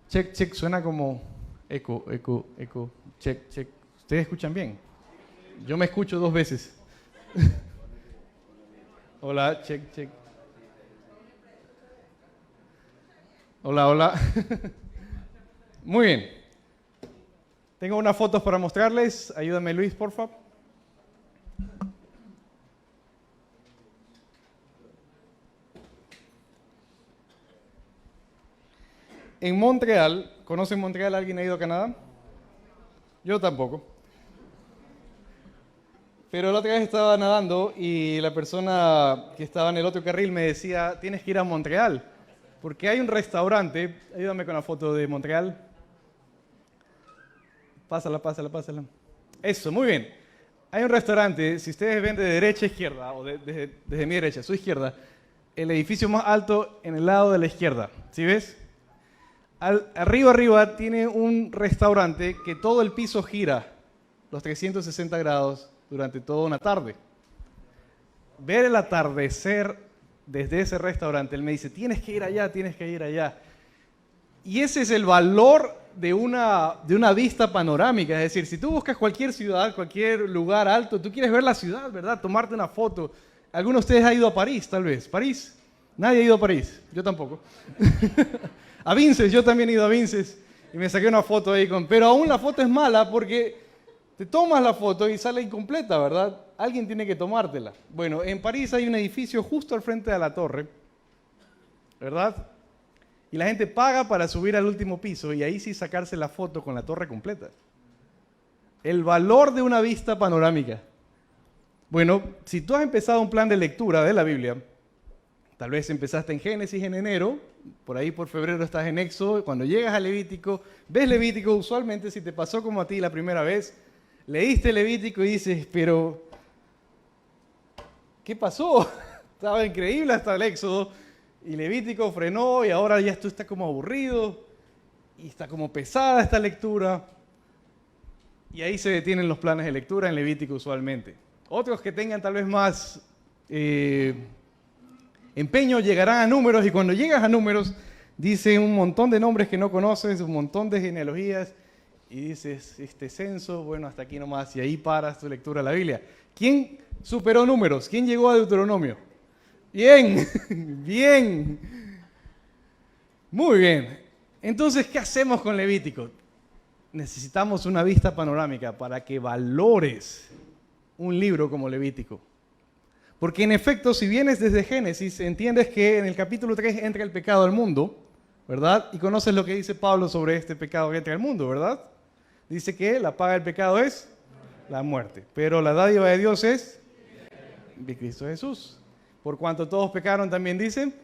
Check, check, suena como eco, eco, eco, check, check. ¿Ustedes escuchan bien? Yo me escucho 2 veces. Hola, check, check. Hola, hola. Muy bien. Tengo unas fotos para mostrarles. Ayúdame, Luis, por favor. En Montreal, ¿conocen Montreal? ¿Alguien ha ido a Canadá? Yo tampoco. Pero la otra vez estaba nadando y la persona que estaba en el otro carril me decía, tienes que ir a Montreal, porque hay un restaurante, ayúdame con la foto de Montreal. Pásala, pásala, pásala. Eso, muy bien. Hay un restaurante, si ustedes ven de derecha a izquierda, o desde mi derecha a su izquierda, el edificio más alto en el lado de la izquierda, ¿sí ves? Arriba tiene un restaurante que todo el piso gira los 360 grados durante toda una tarde. Ver el atardecer desde ese restaurante, él me dice, tienes que ir allá, tienes que ir allá. Y ese es el valor de una vista panorámica. Es decir, si tú buscas cualquier ciudad, cualquier lugar alto, tú quieres ver la ciudad, ¿verdad? Tomarte una foto. ¿Alguno de ustedes ha ido a París, tal vez? ¿París? Nadie ha ido a París. Yo tampoco. A Vinces, yo también he ido a Vinces y me saqué una foto ahí pero aún la foto es mala porque te tomas la foto y sale incompleta, ¿verdad? Alguien tiene que tomártela. Bueno, en París hay un edificio justo al frente de la torre, ¿verdad? Y la gente paga para subir al último piso y ahí sí sacarse la foto con la torre completa. El valor de una vista panorámica. Bueno, si tú has empezado un plan de lectura de la Biblia, tal vez empezaste en Génesis en enero, por ahí por febrero estás en Éxodo, cuando llegas a Levítico, ves Levítico, usualmente si te pasó como a ti la primera vez, leíste Levítico y dices, pero, ¿qué pasó? Estaba increíble hasta el Éxodo, y Levítico frenó y ahora ya tú estás como aburrido, y está como pesada esta lectura, y ahí se detienen los planes de lectura en Levítico usualmente. Otros que tengan tal vez más empeño llegarán a Números, y cuando llegas a Números dice un montón de nombres que no conoces, un montón de genealogías, y dices, este censo, bueno, hasta aquí nomás, y ahí paras tu lectura de la Biblia. ¿Quién superó Números? ¿Quién llegó a Deuteronomio? Bien, bien, muy bien. Entonces, ¿qué hacemos con Levítico? Necesitamos una vista panorámica para que valores un libro como Levítico. Porque en efecto, si vienes desde Génesis, entiendes que en el capítulo 3 entra el pecado al mundo, ¿verdad? Y conoces lo que dice Pablo sobre este pecado que entra al mundo, ¿verdad? Dice que la paga del pecado es la muerte, pero la dádiva de Dios es de Cristo Jesús. Por cuanto todos pecaron, también dicen.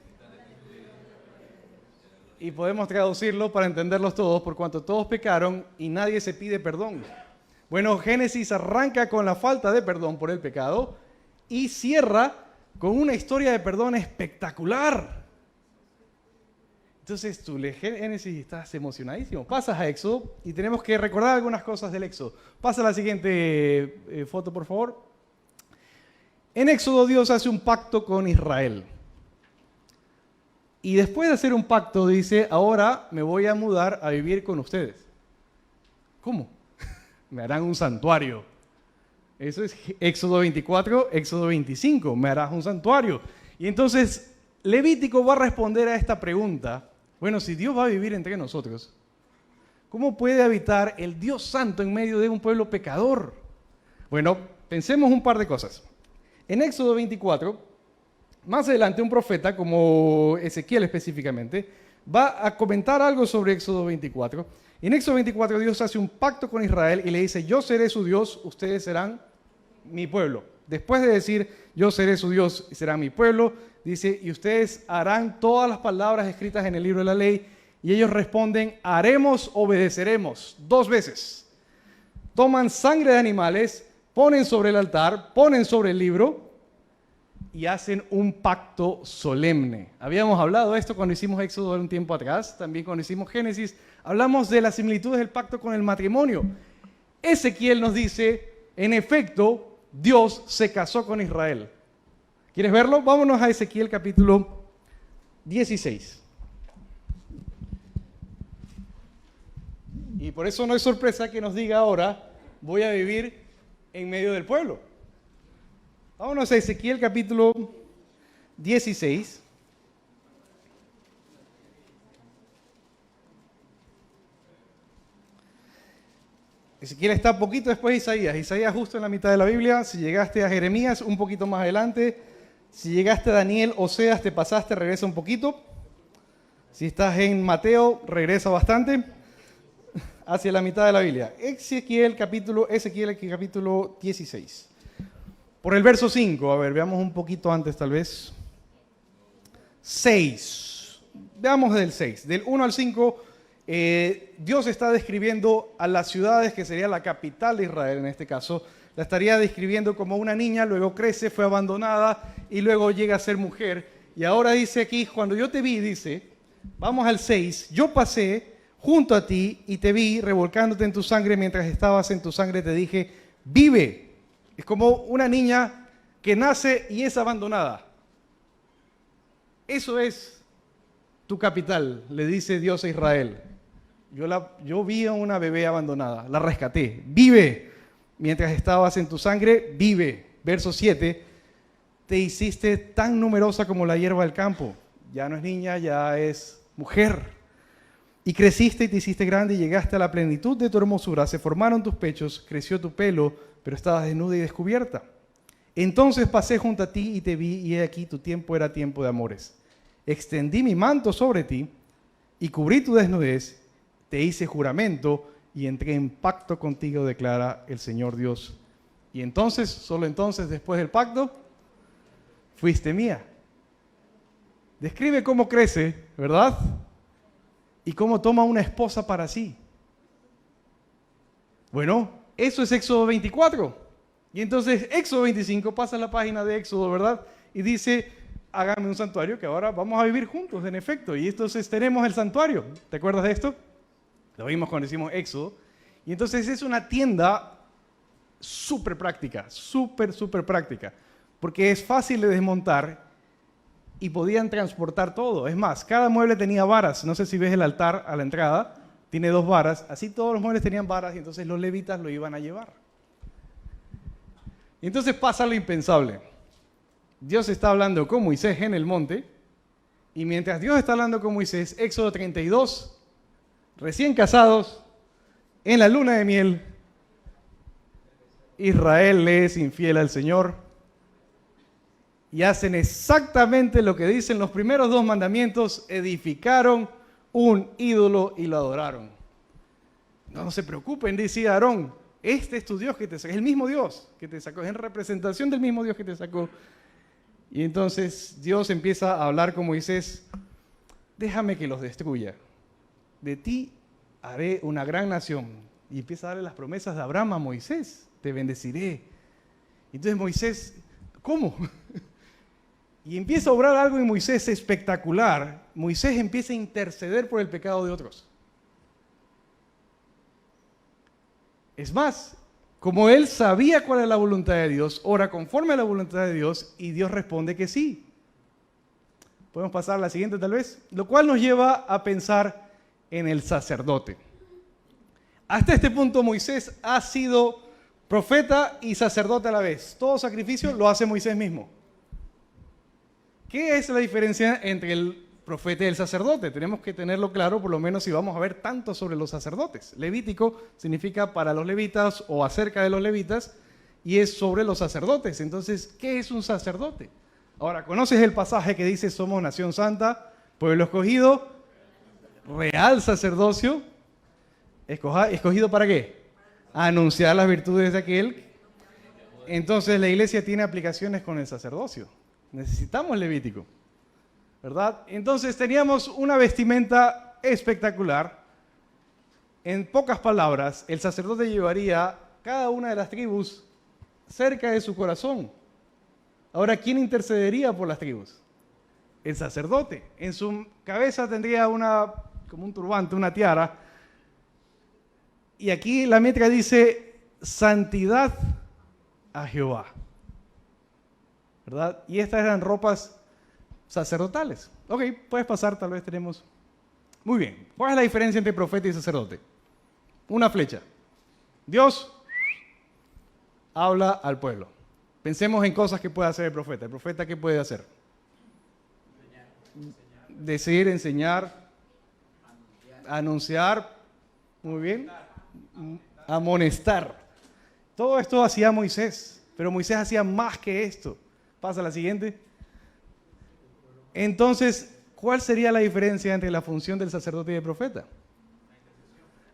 Y podemos traducirlo para entenderlos todos, por cuanto todos pecaron y nadie se pide perdón. Bueno, Génesis arranca con la falta de perdón por el pecado y cierra con una historia de perdón espectacular. Entonces tú lees Génesis y estás emocionadísimo. Pasas a Éxodo y tenemos que recordar algunas cosas del Éxodo. Pasa a la siguiente foto, por favor. En Éxodo Dios hace un pacto con Israel. Y después de hacer un pacto dice, ahora me voy a mudar a vivir con ustedes. ¿Cómo? Me harán un santuario. Eso es Éxodo 24, Éxodo 25, me harás un santuario. Y entonces Levítico va a responder a esta pregunta. Bueno, si Dios va a vivir entre nosotros, ¿cómo puede habitar el Dios Santo en medio de un pueblo pecador? Bueno, pensemos un par de cosas. En Éxodo 24, más adelante un profeta, como Ezequiel específicamente, va a comentar algo sobre Éxodo 24. En Éxodo 24 Dios hace un pacto con Israel y le dice, yo seré su Dios, ustedes serán mi pueblo. Después de decir, yo seré su Dios y serán mi pueblo, dice, y ustedes harán todas las palabras escritas en el libro de la ley. Y ellos responden, haremos, obedeceremos, 2 veces. Toman sangre de animales, ponen sobre el altar, ponen sobre el libro y hacen un pacto solemne. Habíamos hablado de esto cuando hicimos Éxodo un tiempo atrás, también cuando hicimos Génesis, hablamos de las similitudes del pacto con el matrimonio. Ezequiel nos dice, en efecto, Dios se casó con Israel. ¿Quieres verlo? Vámonos a Ezequiel capítulo 16. Y por eso no es sorpresa que nos diga ahora, voy a vivir en medio del pueblo. Vámonos a Ezequiel capítulo 16. Ezequiel está poquito después de Isaías. Isaías justo en la mitad de la Biblia. Si llegaste a Jeremías, un poquito más adelante. Si llegaste a Daniel, Oseas, te pasaste, regresa un poquito. Si estás en Mateo, regresa bastante. Hacia la mitad de la Biblia. Ezequiel capítulo 16. Por el verso 5, a ver, veamos un poquito antes tal vez. 6. Veamos del 6. Del 1 al 5, Dios está describiendo a las ciudades, que sería la capital de Israel en este caso. La estaría describiendo como una niña, luego crece, fue abandonada y luego llega a ser mujer. Y ahora dice aquí, cuando yo te vi, dice, vamos al 6, yo pasé junto a ti y te vi revolcándote en tu sangre. Mientras estabas en tu sangre te dije, vive. Es como una niña que nace y es abandonada. Eso es tu capital, le dice Dios a Israel. Yo vi a una bebé abandonada, la rescaté. Vive. Mientras estabas en tu sangre, vive. Verso 7, te hiciste tan numerosa como la hierba del campo. Ya no es niña, ya es mujer. Y creciste y te hiciste grande y llegaste a la plenitud de tu hermosura. Se formaron tus pechos, creció tu pelo, pero estabas desnuda y descubierta. Entonces pasé junto a ti y te vi, y he aquí tu tiempo era tiempo de amores. Extendí mi manto sobre ti y cubrí tu desnudez, te hice juramento y entré en pacto contigo, declara el Señor Dios. Y entonces, solo entonces, después del pacto, fuiste mía. Describe cómo crece, ¿verdad? Y cómo toma una esposa para sí. Bueno, eso es Éxodo 24. Y entonces Éxodo 25 pasa a la página de Éxodo, ¿verdad? Y dice, hágame un santuario que ahora vamos a vivir juntos, en efecto. Y entonces tenemos el santuario. ¿Te acuerdas de esto? Lo vimos cuando hicimos Éxodo. Y entonces es una tienda súper práctica, súper práctica. Porque es fácil de desmontar y podían transportar todo. Es más, cada mueble tenía varas. No sé si ves el altar a la entrada, tiene 2 varas. Así todos los muebles tenían varas y entonces los levitas lo iban a llevar. Y entonces pasa lo impensable. Dios está hablando con Moisés en el monte y mientras Dios está hablando con Moisés, Éxodo 32, recién casados, en la luna de miel, Israel le es infiel al Señor. Y hacen exactamente lo que dicen los primeros 2 mandamientos, edificaron un ídolo y lo adoraron. No se preocupen, decía Aarón, este es tu Dios que te sacó, es el mismo Dios que te sacó, es en representación del mismo Dios que te sacó. Y entonces Dios empieza a hablar con Moisés, déjame que los destruya, de ti haré una gran nación. Y empieza a darle las promesas de Abraham a Moisés, te bendeciré. Entonces Moisés, ¿cómo? Y empieza a obrar algo en Moisés espectacular. Moisés empieza a interceder por el pecado de otros. Es más, como él sabía cuál es la voluntad de Dios, ora conforme a la voluntad de Dios y Dios responde que sí. Podemos pasar a la siguiente tal vez. Lo cual nos lleva a pensar en el sacerdote. Hasta este punto Moisés ha sido profeta y sacerdote a la vez. Todo sacrificio lo hace Moisés mismo. ¿Qué es la diferencia entre el profeta y el sacerdote? Tenemos que tenerlo claro, por lo menos si vamos a ver tanto sobre los sacerdotes. Levítico significa para los levitas o acerca de los levitas y es sobre los sacerdotes. Entonces, ¿qué es un sacerdote? Ahora, ¿conoces el pasaje que dice somos nación santa, pueblo escogido, real sacerdocio? ¿Escogido para qué? Anunciar las virtudes de aquel. Entonces la iglesia tiene aplicaciones con el sacerdocio. Necesitamos Levítico, ¿verdad? Entonces teníamos una vestimenta espectacular. En pocas palabras, el sacerdote llevaría cada una de las tribus cerca de su corazón. Ahora, ¿quién intercedería por las tribus? El sacerdote. En su cabeza tendría como un turbante, una tiara. Y aquí la métrica dice, santidad a Jehová. ¿Verdad? Y estas eran ropas sacerdotales. Ok, puedes pasar, tal vez tenemos... Muy bien. ¿Cuál es la diferencia entre profeta y sacerdote? Una flecha. Dios habla al pueblo. Pensemos en cosas que puede hacer el profeta. ¿El profeta qué puede hacer? Decir, enseñar, anunciar, muy bien, amonestar. Todo esto hacía Moisés, pero Moisés hacía más que esto. Pasa a la siguiente. Entonces, ¿cuál sería la diferencia entre la función del sacerdote y del profeta?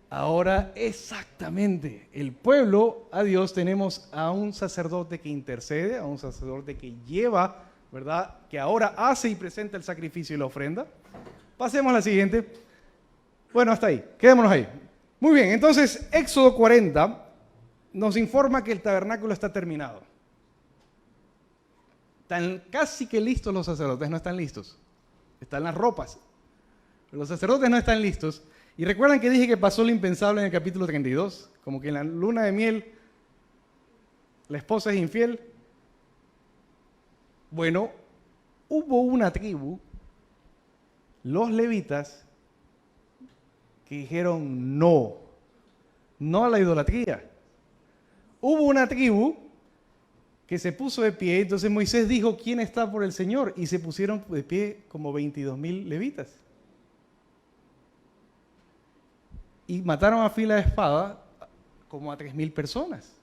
Ahora, exactamente, el pueblo, a Dios, tenemos a un sacerdote que intercede, a un sacerdote que lleva, ¿verdad? Que ahora hace y presenta el sacrificio y la ofrenda. Pasemos a la siguiente. Bueno, hasta ahí, quedémonos ahí. Muy bien, entonces, Éxodo 40 nos informa que el tabernáculo está terminado. Están casi que listos los sacerdotes, no están listos. Están las ropas. Pero los sacerdotes no están listos. Y recuerdan que dije que pasó lo impensable en el capítulo 32, como que en la luna de miel la esposa es infiel. Bueno, hubo una tribu, los levitas, que dijeron no a la idolatría. Hubo una tribu que se puso de pie, entonces Moisés dijo, ¿quién está por el Señor? Y se pusieron de pie como 22,000 levitas. Y mataron a fila de espada como a 3,000 personas.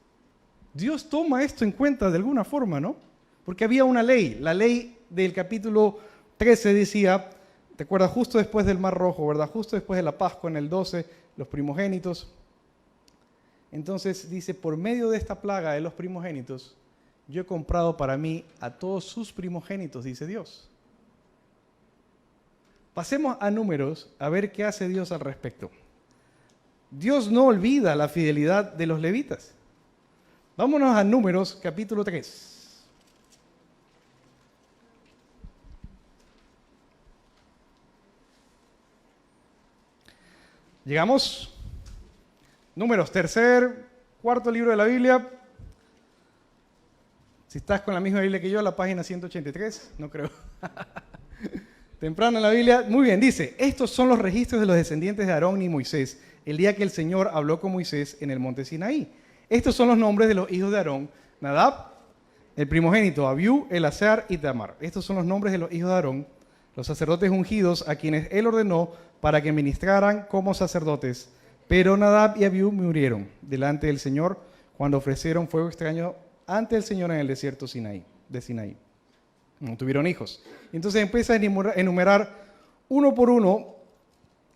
Dios toma esto en cuenta de alguna forma, ¿no? Porque había una ley. La ley del capítulo 13 decía, ¿te acuerdas? Justo después del Mar Rojo, ¿verdad? Justo después de la Pascua en el 12, los primogénitos. Entonces dice, por medio de esta plaga de los primogénitos, yo he comprado para mí a todos sus primogénitos, dice Dios. Pasemos a Números a ver qué hace Dios al respecto. Dios no olvida la fidelidad de los levitas. Vámonos a Números, capítulo 3. Llegamos. Números, cuarto libro de la Biblia. Si estás con la misma Biblia que yo, la página 183, no creo. Temprano en la Biblia. Muy bien, dice, estos son los registros de los descendientes de Aarón y Moisés, el día que el Señor habló con Moisés en el monte Sinaí. Estos son los nombres de los hijos de Aarón: Nadab, el primogénito, Abiú, Eleazar y Tamar. Estos son los nombres de los hijos de Aarón, los sacerdotes ungidos a quienes él ordenó para que ministraran como sacerdotes. Pero Nadab y Abiú murieron delante del Señor cuando ofrecieron fuego extraño ante el Señor en el desierto de Sinaí. No tuvieron hijos. Entonces empieza a enumerar uno por uno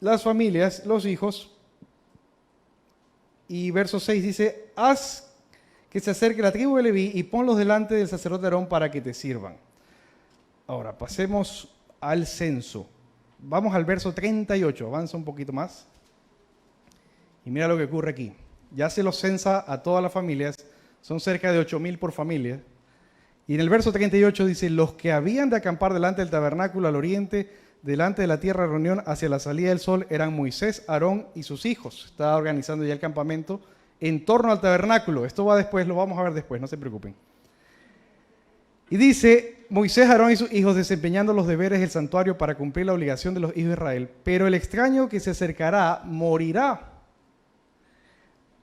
las familias, los hijos. Y verso 6 dice, haz que se acerque la tribu de Leví y ponlos delante del sacerdote Aarón para que te sirvan. Ahora, pasemos al censo. Vamos al verso 38, avanza un poquito más. Y mira lo que ocurre aquí. Ya se los censa a todas las familias, son cerca de 8,000 por familia. Y en el verso 38 dice, los que habían de acampar delante del tabernáculo al oriente, delante de la tierra de reunión hacia la salida del sol, eran Moisés, Aarón y sus hijos. Estaba organizando ya el campamento en torno al tabernáculo. Esto va después, lo vamos a ver después, no se preocupen. Y dice, Moisés, Aarón y sus hijos desempeñando los deberes del santuario para cumplir la obligación de los hijos de Israel. Pero el extraño que se acercará morirá.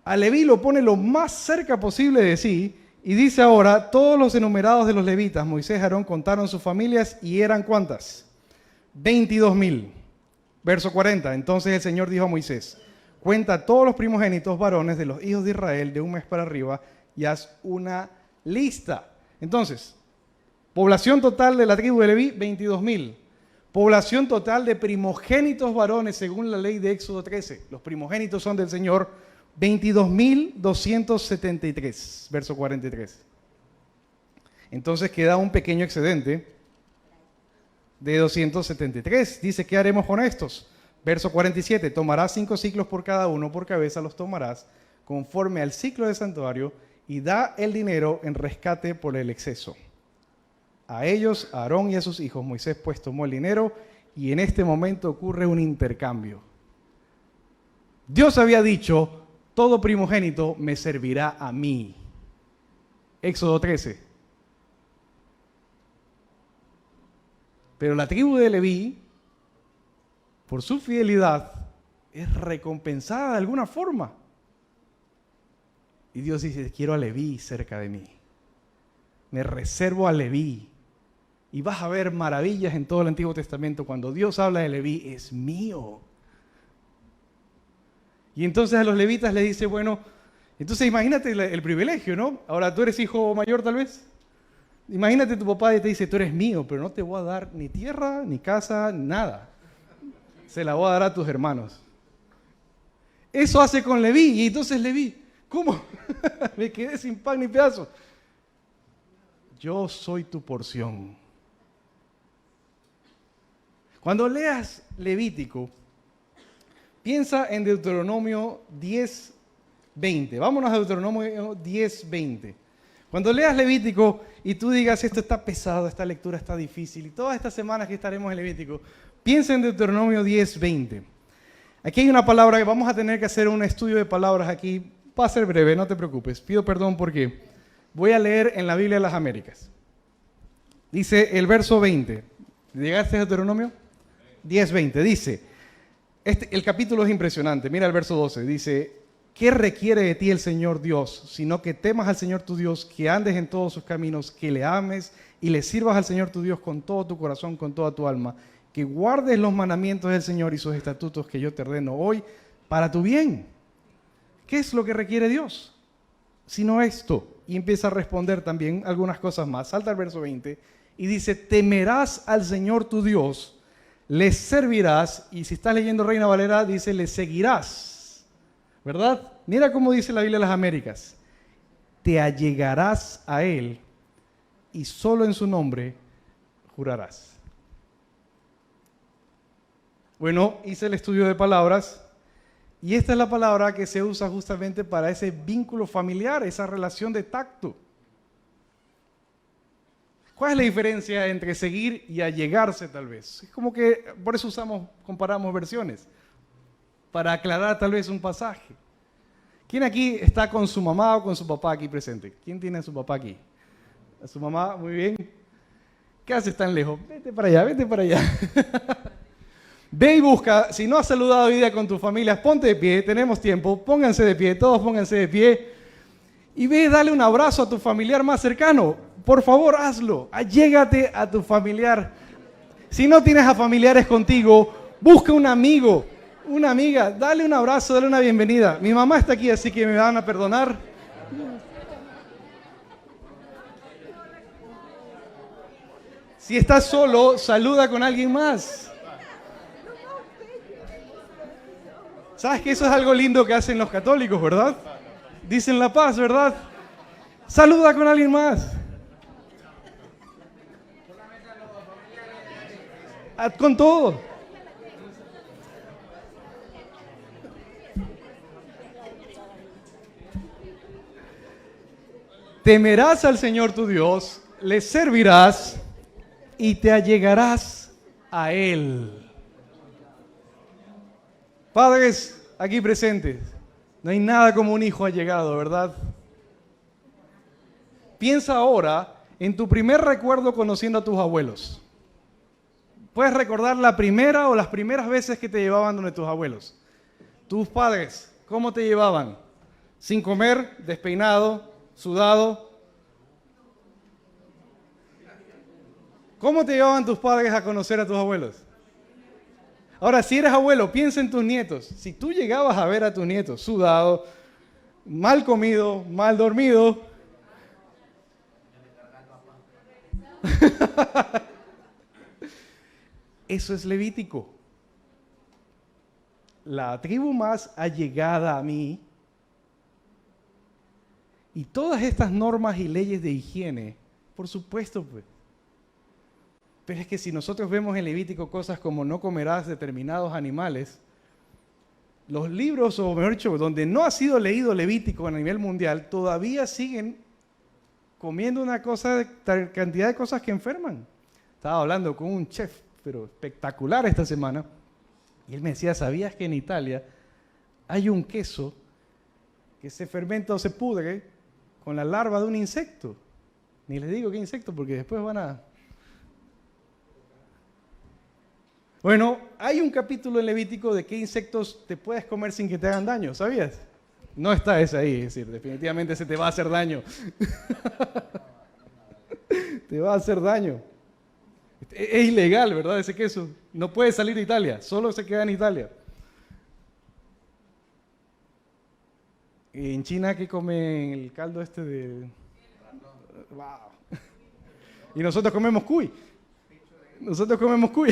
A Leví lo pone lo más cerca posible de sí. Y dice ahora, todos los enumerados de los levitas, Moisés y Aarón contaron sus familias y eran ¿cuántas? 22,000. Verso 40. Entonces el Señor dijo a Moisés, cuenta todos los primogénitos varones de los hijos de Israel de un mes para arriba y haz una lista. Entonces, población total de la tribu de Leví, 22,000. Población total de primogénitos varones según la ley de Éxodo 13. Los primogénitos son del Señor, 22,273. Verso 43. Entonces queda un pequeño excedente de 273. Dice, ¿qué haremos con estos? Verso 47, tomarás 5 ciclos por cada uno, por cabeza los tomarás, conforme al ciclo del santuario, y da el dinero en rescate por el exceso. A ellos, a Aarón y a sus hijos, Moisés pues tomó el dinero, y en este momento ocurre un intercambio. Dios había dicho, todo primogénito me servirá a mí. Éxodo 13. Pero la tribu de Leví, por su fidelidad, es recompensada de alguna forma. Y Dios dice, quiero a Leví cerca de mí. Me reservo a Leví. Y vas a ver maravillas en todo el Antiguo Testamento. Cuando Dios habla de Leví, es mío. Y entonces a los levitas le dice, bueno, entonces imagínate el privilegio, ¿no? Ahora tú eres hijo mayor tal vez. Imagínate tu papá y te dice, tú eres mío, pero no te voy a dar ni tierra, ni casa, nada. Se la voy a dar a tus hermanos. Eso hace con Leví. Y entonces Leví, ¿cómo? Me quedé sin pan ni pedazo. Yo soy tu porción. Cuando leas Levítico, piensa en Deuteronomio 10:20. Vámonos a Deuteronomio 10:20. Cuando leas Levítico y tú digas, esto está pesado, esta lectura está difícil, y todas estas semanas que estaremos en Levítico, piensa en Deuteronomio 10:20. Aquí hay una palabra que vamos a tener que hacer un estudio de palabras aquí. Va a ser breve, no te preocupes. Pido perdón porque voy a leer en la Biblia de las Américas. Dice el verso 20. ¿Llegaste a Deuteronomio? 10:20. Dice, el capítulo es impresionante. Mira el verso 12. Dice, ¿qué requiere de ti el Señor Dios? Sino que temas al Señor tu Dios, que andes en todos sus caminos, que le ames y le sirvas al Señor tu Dios con todo tu corazón, con toda tu alma, que guardes los mandamientos del Señor y sus estatutos que yo te ordeno hoy para tu bien. ¿Qué es lo que requiere Dios? Sino esto. Y empieza a responder también algunas cosas más. Salta al verso 20 y dice, temerás al Señor tu Dios, le servirás, y si estás leyendo Reina Valera, dice, le seguirás. ¿Verdad? Mira cómo dice la Biblia de las Américas. Te allegarás a Él y solo en su nombre jurarás. Bueno, hice el estudio de palabras y esta es la palabra que se usa justamente para ese vínculo familiar, esa relación de tacto. ¿Cuál es la diferencia entre seguir y allegarse tal vez? Es como que por eso comparamos versiones, para aclarar tal vez un pasaje. ¿Quién aquí está con su mamá o con su papá aquí presente? ¿Quién tiene a su papá aquí? ¿A su mamá? Muy bien. ¿Qué haces tan lejos? Vete para allá, vete para allá. Ve y busca, si no has saludado hoy día con tu familia, ponte de pie, tenemos tiempo, pónganse de pie, todos pónganse de pie. Y ve y dale un abrazo a tu familiar más cercano. Por favor, hazlo. Allégate a tu familiar. Si no tienes a familiares contigo, busca un amigo, una amiga, dale un abrazo, dale una bienvenida. Mi mamá está aquí, así que me van a perdonar. Si estás solo, saluda con alguien más. ¿Sabes que eso es algo lindo que hacen los católicos, verdad? Dicen la paz, ¿verdad? Saluda con alguien más. Con todo. Temerás al Señor tu Dios, le servirás y te allegarás a Él. Padres aquí presentes, no hay nada como un hijo allegado, ¿verdad? Piensa ahora en tu primer recuerdo conociendo a tus abuelos. ¿Puedes recordar la primera o las primeras veces que te llevaban donde tus abuelos? Tus padres, ¿cómo te llevaban? Sin comer, despeinado, sudado. ¿Cómo te llevaban tus padres a conocer a tus abuelos? Ahora, si eres abuelo, piensa en tus nietos. Si tú llegabas a ver a tus nietos sudado, mal comido, mal dormido, eso es Levítico. La tribu más allegada a mí y todas estas normas y leyes de higiene, por supuesto, pues. Pero es que si nosotros vemos en Levítico cosas como no comerás determinados animales, los libros, o mejor dicho, donde no ha sido leído Levítico a nivel mundial, todavía siguen comiendo una cantidad de cosas que enferman. Estaba hablando con un chef, pero espectacular esta semana, y él me decía, ¿sabías que en Italia hay un queso que se fermenta o se pudre con la larva de un insecto? Ni les digo qué insecto porque después van a... Bueno, hay un capítulo en Levítico de qué insectos te puedes comer sin que te hagan daño, ¿sabías? No está ese ahí, es decir, definitivamente ese te va a hacer daño. Te va a hacer daño. Es ilegal, ¿verdad? Ese queso. No puede salir de Italia, solo se queda en Italia. En China, ¿qué comen el caldo este de...? Wow. Y nosotros comemos cuy. Nosotros comemos cuy.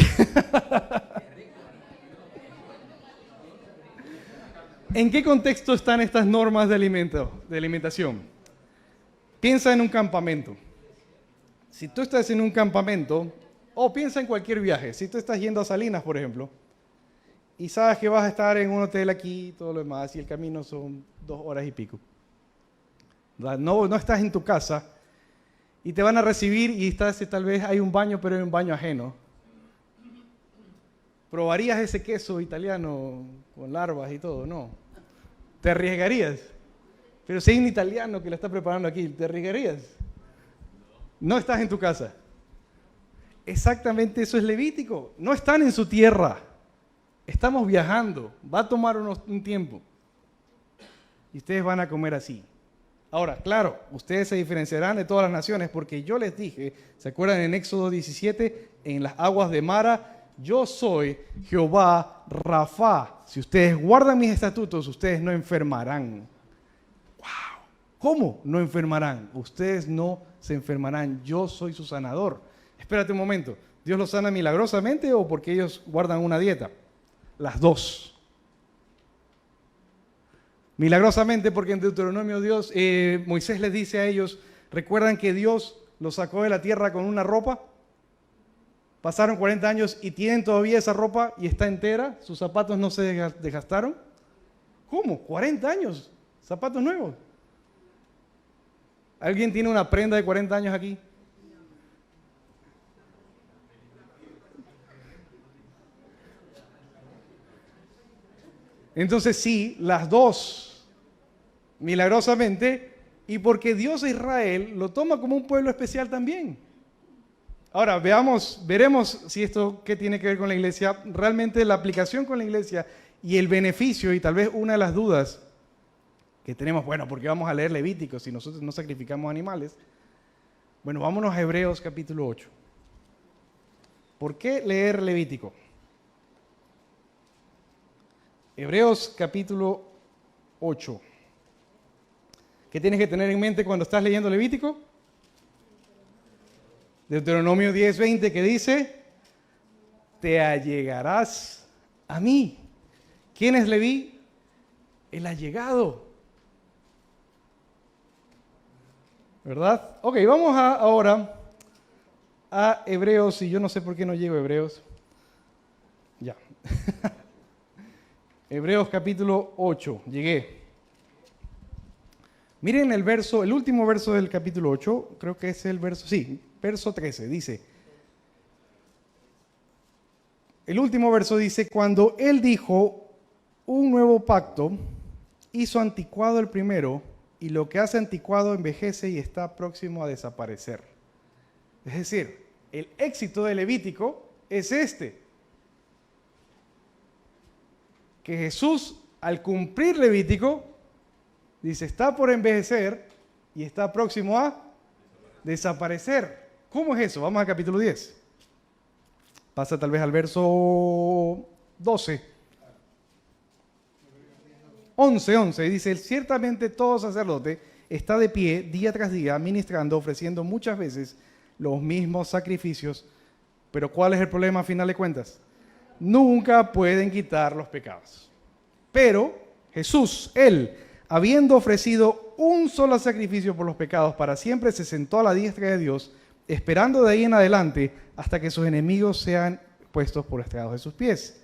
¿En qué contexto están estas normas de alimentación? Piensa en un campamento. Si tú estás en un campamento, o piensa en cualquier viaje, si tú estás yendo a Salinas, por ejemplo, y sabes que vas a estar en un hotel aquí y todo lo demás, y el camino son 2 horas y pico. No estás en tu casa, y te van a recibir y tal vez hay un baño, pero hay un baño ajeno. ¿Probarías ese queso italiano con larvas y todo? No. ¿Te arriesgarías? Pero si hay un italiano que lo está preparando aquí, ¿te arriesgarías? No estás en tu casa. Exactamente eso es Levítico. No están en su tierra. Estamos viajando. Va a tomar un tiempo. Y ustedes van a comer así. Ahora, claro, ustedes se diferenciarán de todas las naciones porque yo les dije, ¿se acuerdan en Éxodo 17? En las aguas de Mara, yo soy Jehová Rafa. Si ustedes guardan mis estatutos, ustedes no enfermarán. ¡Wow! ¿Cómo no enfermarán? Ustedes no se enfermarán. Yo soy su sanador. Espérate un momento. ¿Dios los sana milagrosamente o porque ellos guardan una dieta? Las dos. Milagrosamente porque en Deuteronomio Moisés les dice a ellos, ¿recuerdan que Dios los sacó de la tierra con una ropa? Pasaron 40 años y tienen todavía esa ropa y está entera, sus zapatos no se desgastaron. ¿Cómo? 40 años, zapatos nuevos. ¿Alguien tiene una prenda de 40 años aquí? Entonces sí, las dos, milagrosamente, y porque Dios de Israel lo toma como un pueblo especial también. Ahora, veremos si esto qué tiene que ver con la iglesia, realmente la aplicación con la iglesia y el beneficio, y tal vez una de las dudas que tenemos, bueno, porque vamos a leer Levítico si nosotros no sacrificamos animales. Bueno, vámonos a Hebreos capítulo 8. ¿Por qué leer Levítico? Hebreos capítulo 8. ¿Qué tienes que tener en mente cuando estás leyendo Levítico? Deuteronomio 10:20 que dice, te allegarás a mí. ¿Quién es Leví? El allegado. ¿Verdad? Ok, vamos ahora a Hebreos, y yo no sé por qué no llego a Hebreos. Ya. Hebreos capítulo 8, llegué. Miren el último verso del capítulo 8, creo que es el verso 13, dice. El último verso dice, cuando él dijo, un nuevo pacto, hizo anticuado el primero, y lo que hace anticuado envejece y está próximo a desaparecer. Es decir, el éxito de Levítico es que Jesús, al cumplir Levítico, dice, está por envejecer y está próximo a desaparecer. ¿Cómo es eso? Vamos al capítulo 10. Pasa tal vez al verso 12. 11, dice, ciertamente todo sacerdote está de pie día tras día, ministrando, ofreciendo muchas veces los mismos sacrificios. Pero ¿cuál es el problema a final de cuentas? Nunca pueden quitar los pecados. Pero Jesús, Él, habiendo ofrecido un solo sacrificio por los pecados para siempre, se sentó a la diestra de Dios, esperando de ahí en adelante hasta que sus enemigos sean puestos por estrados de sus pies.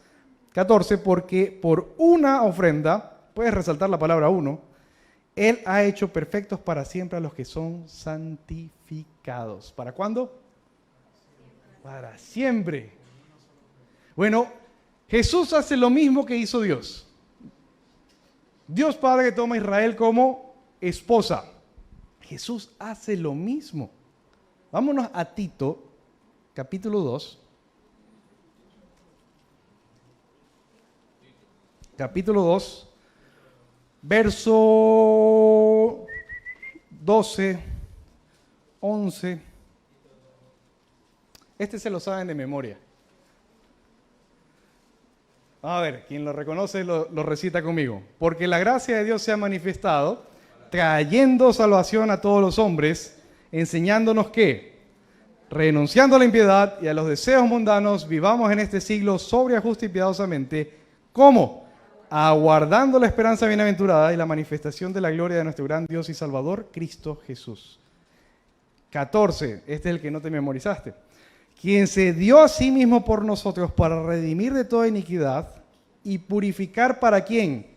14, porque por una ofrenda, puedes resaltar la palabra uno, Él ha hecho perfectos para siempre a los que son santificados. ¿Para cuándo? Para siempre. Bueno, Jesús hace lo mismo que hizo Dios. Dios Padre toma a Israel como esposa. Jesús hace lo mismo. Vámonos a Tito, capítulo 2. Capítulo 2, verso 12, 11. Este se lo saben de memoria. A ver, quien lo reconoce lo recita conmigo. Porque la gracia de Dios se ha manifestado, trayendo salvación a todos los hombres, enseñándonos que, renunciando a la impiedad y a los deseos mundanos, vivamos en este siglo sobria, justa y piadosamente. ¿Cómo? Aguardando la esperanza bienaventurada y la manifestación de la gloria de nuestro gran Dios y Salvador, Cristo Jesús. 14, este es el que no te memorizaste. Quien se dio a sí mismo por nosotros para redimir de toda iniquidad y purificar ¿para quién?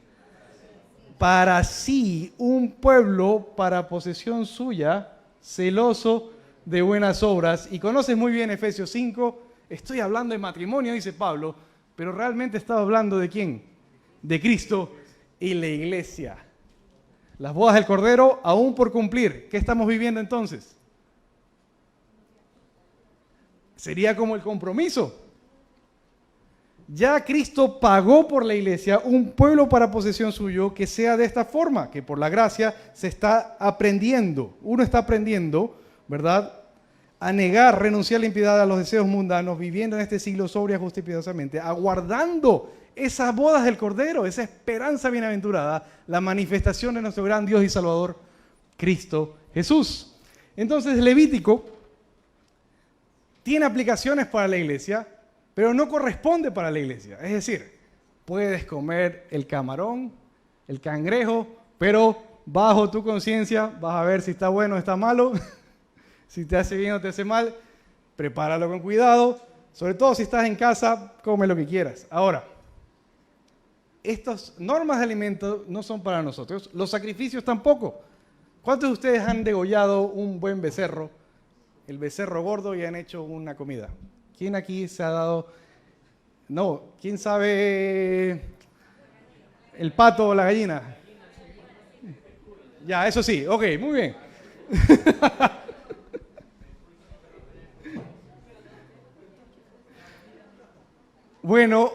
Para sí un pueblo para posesión suya, celoso de buenas obras. Y conoces muy bien Efesios 5, estoy hablando de matrimonio, dice Pablo, pero realmente estaba hablando ¿de quién? De Cristo y la iglesia. Las bodas del Cordero aún por cumplir. ¿Qué estamos viviendo entonces? Sería como el compromiso. Ya Cristo pagó por la iglesia un pueblo para posesión suyo que sea de esta forma, que por la gracia se está aprendiendo. Uno está aprendiendo, ¿verdad?, a negar, renunciar a la impiedad, a los deseos mundanos, viviendo en este siglo sobria, justa y piadosamente, aguardando esas bodas del Cordero, esa esperanza bienaventurada, la manifestación de nuestro gran Dios y Salvador, Cristo Jesús. Entonces, Levítico tiene aplicaciones para la iglesia, pero no corresponde para la iglesia. Es decir, puedes comer el camarón, el cangrejo, pero bajo tu conciencia vas a ver si está bueno o está malo, si te hace bien o te hace mal, prepáralo con cuidado, sobre todo si estás en casa, come lo que quieras. Ahora, estas normas de alimento no son para nosotros, los sacrificios tampoco. ¿Cuántos de ustedes han degollado un buen becerro, el becerro gordo, y han hecho una comida? ¿Quién aquí se ha dado? No, ¿quién sabe el pato o la gallina? Ya, eso sí, ok, muy bien. Bueno,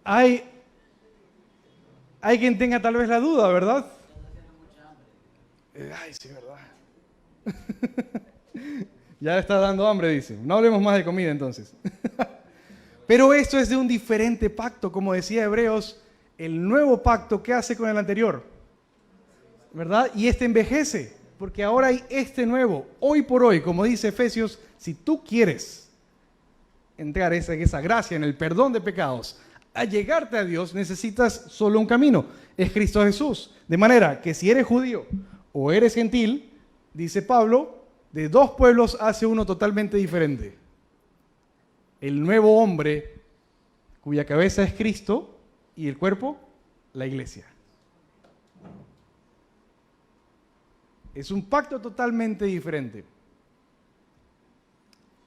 hay quien tenga tal vez la duda, ¿verdad? Ay, sí, ¿verdad? Ya le está dando hambre, dice. No hablemos más de comida entonces. Pero esto es de un diferente pacto, como decía Hebreos, el nuevo pacto, ¿qué hace con el anterior? ¿Verdad? Y este envejece, porque ahora hay este nuevo, hoy por hoy, como dice Efesios, si tú quieres entrar en esa gracia, en el perdón de pecados, a llegarte a Dios, necesitas solo un camino, es Cristo Jesús. De manera que si eres judío o eres gentil, dice Pablo, de dos pueblos hace uno totalmente diferente. El nuevo hombre, cuya cabeza es Cristo, y el cuerpo, la iglesia. Es un pacto totalmente diferente.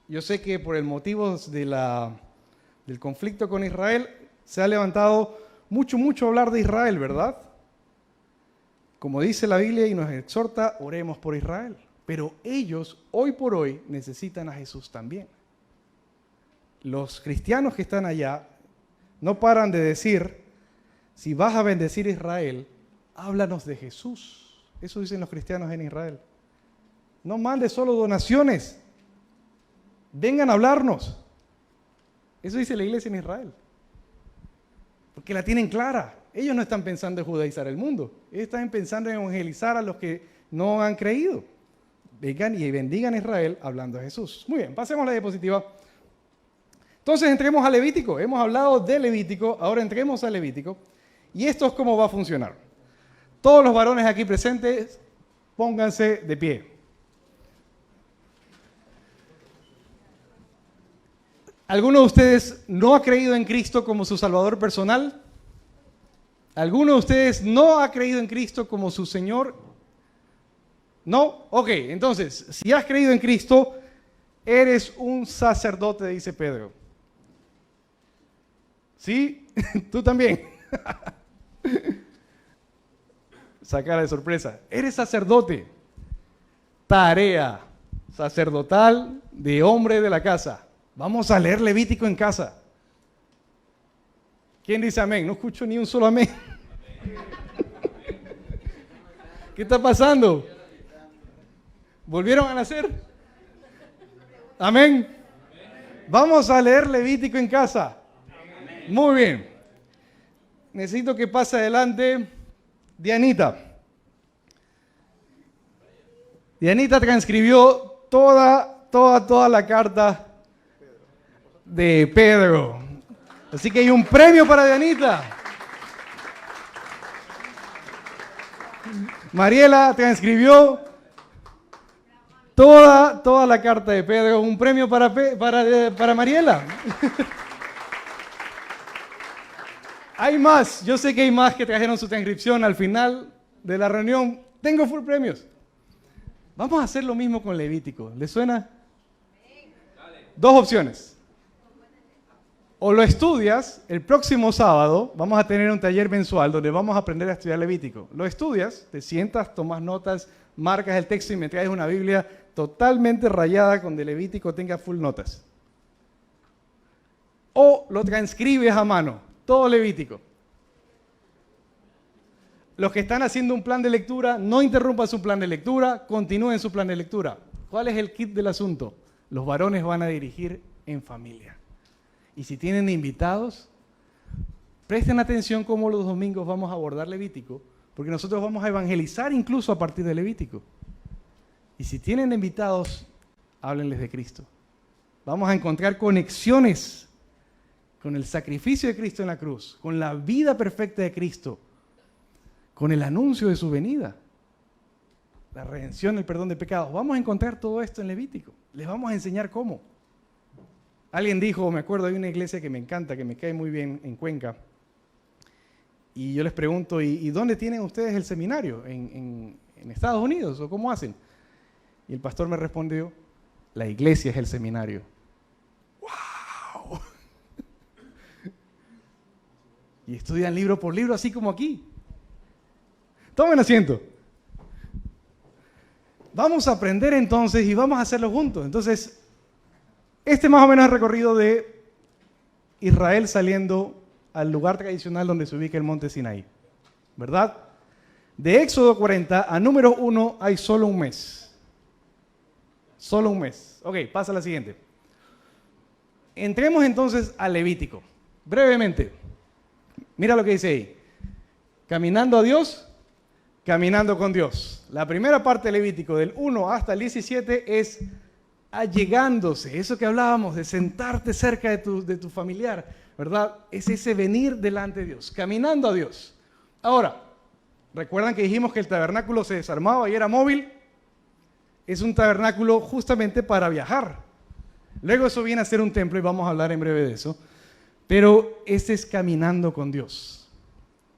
Yo sé que por el motivo del conflicto con Israel, se ha levantado mucho hablar de Israel, ¿verdad? Como dice la Biblia y nos exhorta, oremos por Israel. Pero ellos, hoy por hoy, necesitan a Jesús también. Los cristianos que están allá no paran de decir, si vas a bendecir a Israel, háblanos de Jesús. Eso dicen los cristianos en Israel. No mandes solo donaciones. Vengan a hablarnos. Eso dice la iglesia en Israel. Porque la tienen clara. Ellos no están pensando en judaizar el mundo. Ellos están pensando en evangelizar a los que no han creído. Vengan y bendigan a Israel hablando de Jesús. Muy bien, pasemos a la diapositiva. Entonces entremos a Levítico. Hemos hablado de Levítico, ahora entremos a Levítico. Y esto es cómo va a funcionar. Todos los varones aquí presentes, pónganse de pie. ¿Alguno de ustedes no ha creído en Cristo como su Salvador personal? ¿Alguno de ustedes no ha creído en Cristo como su Señor? ¿No? Ok, entonces, si has creído en Cristo, eres un sacerdote, dice Pedro. ¿Sí? Tú también. Sacara de sorpresa. Eres sacerdote. Tarea sacerdotal de hombre de la casa. Vamos a leer Levítico en casa. ¿Quién dice amén? No escucho ni un solo amén. ¿Qué está pasando? ¿Volvieron a nacer? Amén. Vamos a leer Levítico en casa. Muy bien. Necesito que pase adelante Dianita. Dianita transcribió toda la carta de Pedro. Así que hay un premio para Dianita. Mariela transcribió toda la carta de Pedro. Un premio para Mariela. Hay más. Yo sé que hay más que trajeron su transcripción al final de la reunión. Tengo full premios. Vamos a hacer lo mismo con Levítico. ¿Les suena? Dos opciones. O lo estudias, el próximo sábado vamos a tener un taller mensual donde vamos a aprender a estudiar Levítico. Lo estudias, te sientas, tomas notas, marcas el texto y me traes una Biblia totalmente rayada donde Levítico tenga full notas. O lo transcribes a mano, todo Levítico. Los que están haciendo un plan de lectura, no interrumpan su plan de lectura, continúen su plan de lectura. ¿Cuál es el kit del asunto? Los varones van a dirigir en familia. Y si tienen invitados, presten atención cómo los domingos vamos a abordar Levítico, porque nosotros vamos a evangelizar incluso a partir de Levítico. Y si tienen invitados, háblenles de Cristo. Vamos a encontrar conexiones con el sacrificio de Cristo en la cruz, con la vida perfecta de Cristo, con el anuncio de su venida, la redención, el perdón de pecados. Vamos a encontrar todo esto en Levítico. Les vamos a enseñar cómo. Alguien dijo, me acuerdo, hay una iglesia que me encanta, que me cae muy bien en Cuenca. Y yo les pregunto, ¿y dónde tienen ustedes el seminario? ¿En Estados Unidos? ¿O cómo hacen? Y el pastor me respondió, la iglesia es el seminario. ¡Wow! Y estudian libro por libro, así como aquí. Tomen asiento. Vamos a aprender entonces y vamos a hacerlo juntos. Entonces, este más o menos es el recorrido de Israel saliendo al lugar tradicional donde se ubica el monte Sinaí. ¿Verdad? De Éxodo 40 a número 1 hay solo un mes. Solo un mes. Ok, pasa a la siguiente. Entremos entonces al Levítico. Brevemente. Mira lo que dice ahí. Caminando a Dios, caminando con Dios. La primera parte del Levítico, del 1 hasta el 17, es allegándose. Eso que hablábamos, de sentarte cerca de tu familiar, ¿verdad? Es ese venir delante de Dios, caminando a Dios. Ahora, ¿recuerdan que dijimos que el tabernáculo se desarmaba y era móvil? Es un tabernáculo justamente para viajar. Luego eso viene a ser un templo y vamos a hablar en breve de eso. Pero ese es caminando con Dios.